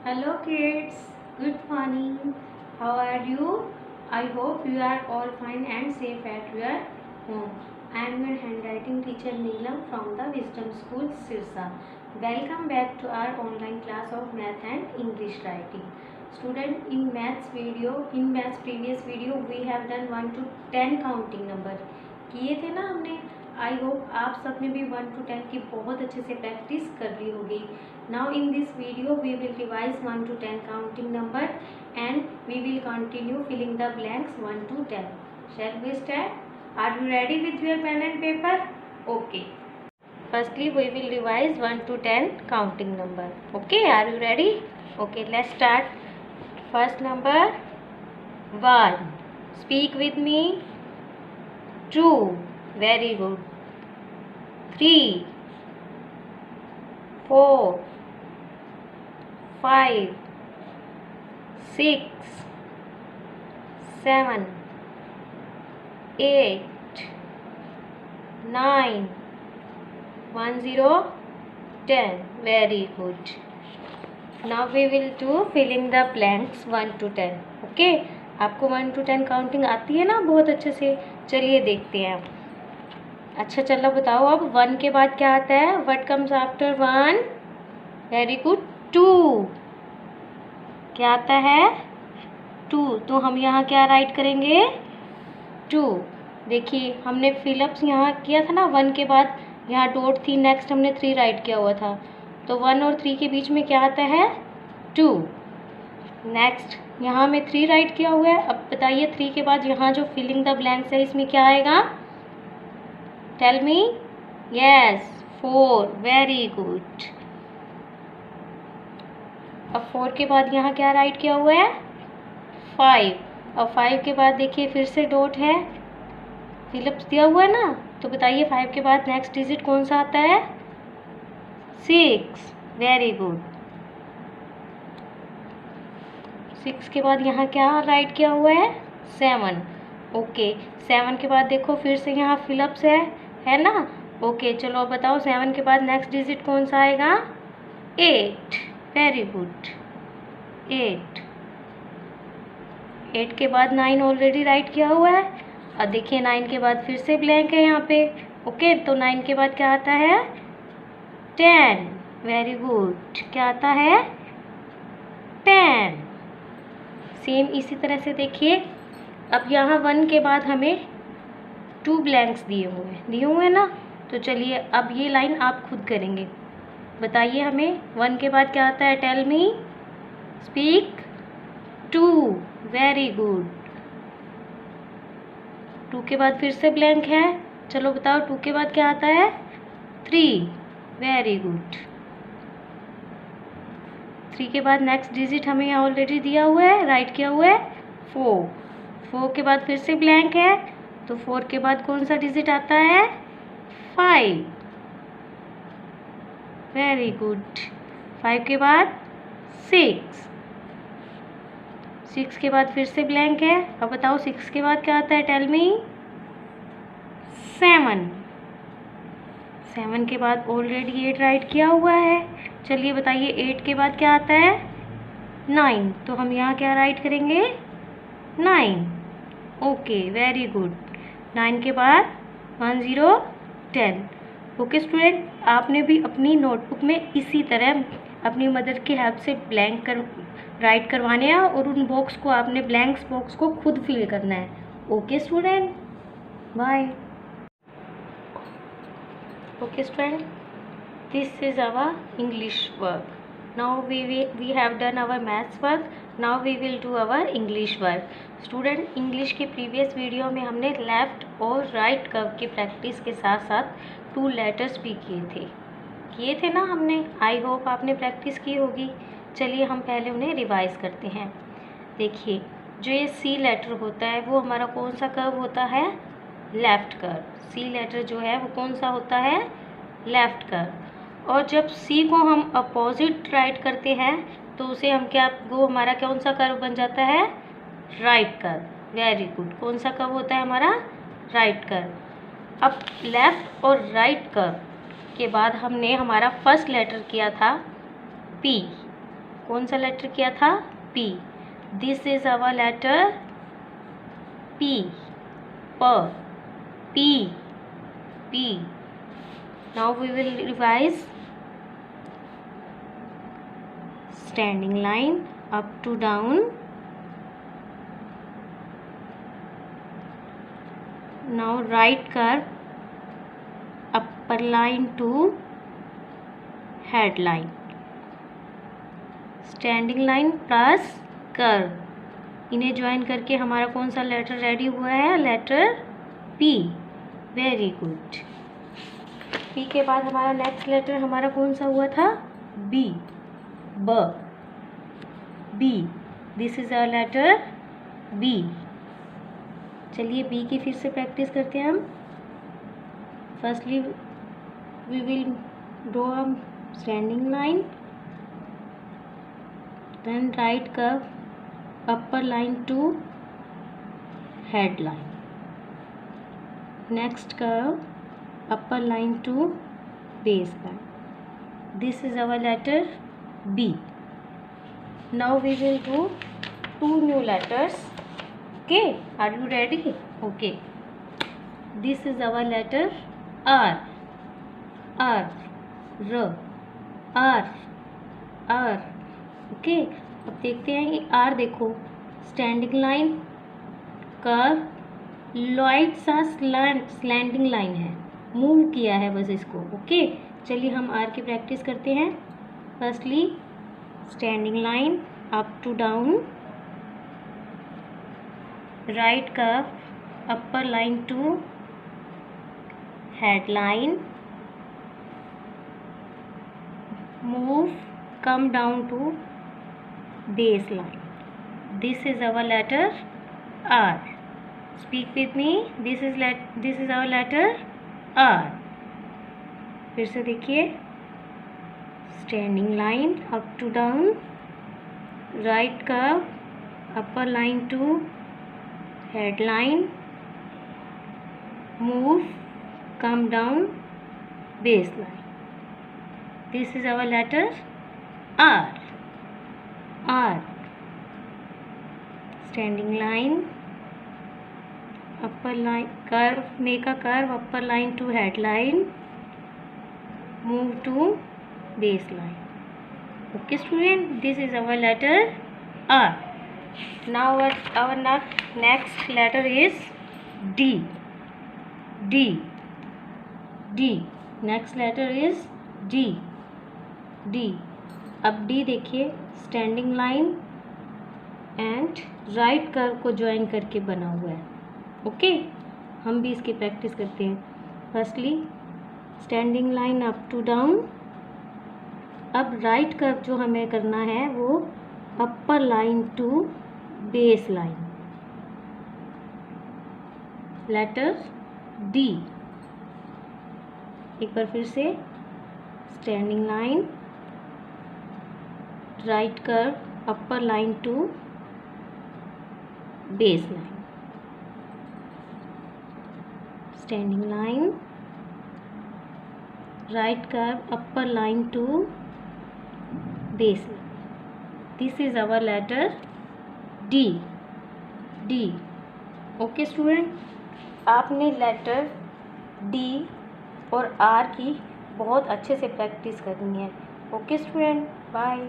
Hello kids, good morning. How are you? I hope you are all fine and safe at your home. I am your handwriting teacher Neelam from the Wisdom School Sirsa. Welcome back to our online class of math and English writing. Student, in maths previous video we have done 1 to 10 counting number किए थे ना हमने. I hope आप सब ने भी 1 to 10 की बहुत अच्छे से प्रैक्टिस कर ली होगी. Now in this video we will revise 1 to 10 counting number and we will continue filling the blanks 1 to 10. Shall we start? Are you ready with your pen and paper? Okay. Firstly, we will revise 1 to 10 counting number. Okay, are you ready? Okay, let's start. First number 1. Speak with me. 2. Very good. 3. 4. 5. 6. 7. 8. 9. 1 0 10. Very good. Now we will do filling the blanks 1 to 10. Okay. आपको 1 to 10 counting आती है ना बहुत अच्छे से. चलिए देखते हैं. अच्छा चलो बताओ अब 1 के बाद क्या आता है. What comes after 1? Very good. 2. क्या आता है? 2. तो हम यहाँ क्या राइट करेंगे? 2. देखिए हमने फिलअप्स यहाँ किया था ना 1 के बाद. यहाँ डॉट थी. नेक्स्ट हमने 3 राइट किया हुआ था. तो 1 और 3 के बीच में क्या आता है? 2. नेक्स्ट यहाँ में 3 राइट किया हुआ है. अब बताइए 3 के बाद यहाँ जो फिलिंग द ब्लैंक्स है इसमें क्या आएगा? Tell me. Yes 4. Very good. अब 4 के बाद यहाँ क्या राइट किया हुआ है? 5. अब 5 के बाद देखिए फिर से डॉट है. फिलअप्स दिया हुआ है ना. तो बताइए 5 के बाद नेक्स्ट डिजिट कौन सा आता है? 6. Very good. 6 के बाद यहाँ क्या राइट किया हुआ है? 7. ओके. 7 के बाद देखो फिर से यहाँ फिलअप्स है ना. ओके चलो अब बताओ 7 के बाद नेक्स्ट डिजिट कौन सा आएगा? 8. Very good. 8. 8 के बाद 9 ऑलरेडी राइट किया हुआ है. अब देखिए 9 के बाद फिर से ब्लैंक है यहाँ पे. ओके तो 9 के बाद क्या आता है? 10. Very good. क्या आता है? 10. सेम इसी तरह से देखिए. अब यहाँ 1 के बाद हमें 2 ब्लैंक्स दिए हुए हैं ना. तो चलिए अब ये लाइन आप खुद करेंगे. बताइए हमें 1 के बाद क्या आता है? Tell me. Speak. 2. Very good. 2 के बाद फिर से ब्लैंक है. चलो बताओ 2 के बाद क्या आता है? 3. Very good. 3 के बाद नेक्स्ट डिजिट हमें यहाँ ऑलरेडी दिया हुआ है. राइट किया हुआ है 4. 4 के बाद फिर से ब्लैंक है. तो 4 के बाद कौन सा डिजिट आता है? 5. Very good. 5 के बाद 6. 6 के बाद फिर से ब्लैंक है. अब बताओ 6 के बाद क्या आता है? टेल मी. 7. 7 के बाद ऑलरेडी 8 राइट किया हुआ है. चलिए बताइए 8 के बाद क्या आता है? 9. तो हम यहाँ क्या राइट करेंगे? 9. Okay very good. 9 के बाद 1 0 10. ओके स्टूडेंट, आपने भी अपनी नोटबुक में इसी तरह अपनी मदर की हेल्प से ब्लैंक राइट करवाने हैं और उन बॉक्स को आपने ब्लैंक्स बॉक्स को खुद फिल करना है. Okay student, bye. Okay student, this is our English work. Now we have done our maths work. Now we will do our English work. Student English के प्रीवियस वीडियो में हमने left और right curve की practice के साथ साथ 2 letters भी किए थे ना हमने. आई होप आपने प्रैक्टिस की होगी. चलिए हम पहले उन्हें रिवाइज करते हैं. देखिए जो ये सी लेटर होता है वो हमारा कौन सा कर्व होता है? Left curve. सी लेटर जो है वो कौन सा होता है? Left curve. और जब सी को हम अपोजिट राइट करते हैं तो उसे हम क्या, वो हमारा कौन सा कर्व बन जाता है? Right curve. Very good. कौन सा कर्व होता है हमारा? Right curve. अब लेफ़्ट और राइट कर्व के बाद हमने हमारा फर्स्ट लेटर किया था पी. कौन सा लेटर किया था? P. This is our letter P. P. P. Now we will revise. Standing line, up to down. Now right curve, upper line to head line. Standing line plus curve, इन्हें join करके हमारा कौन सा letter ready हुआ है? Letter P. Very good. P के बाद हमारा नेक्स्ट लेटर हमारा कौन सा हुआ था? B. B. This is our letter B. चलिए बी की फिर से प्रैक्टिस करते हैं हम. Firstly we will draw a standing line, then right curve, upper line to head line. Next curve, upper line to base line. This is our letter B. Now we will do two new letters. Okay, are you ready? Okay, this is our letter R. R. Okay, अब देखते हैं कि are. देखो standing line, curve, light सा slanting line है, move किया है बस इसको. ओके, चलिए हम आर की प्रैक्टिस करते हैं. Firstly standing line, up to down, right curve, upper line to head line, move, come down to base line. This is our letter R. Speak with me. This is our letter R. फिर से देखिए, standing line, up to down, right curve, upper line to head line, move, come down, base line. This is our letter R. R. Standing line, upper line, curve, make a curve, upper line to head line, move to base line. Okay student, this is our letter R. Now our next letter is D. D. D. Next letter is D. D. अब D देखिए, standing line and right curve को join करके बना हुआ है. Okay, हम भी इसकी प्रैक्टिस करते हैं. Firstly standing line, up to down. अब राइट कर्व जो हमें करना है वो upper line to base line. Letter D. एक बार फिर से, standing line, right curve, upper line to base line. Standing line, right curve, upper line to base line. This is our letter D. D. Okay student, आपने letter D और R की बहुत अच्छे से प्रैक्टिस करनी है. Okay student, bye.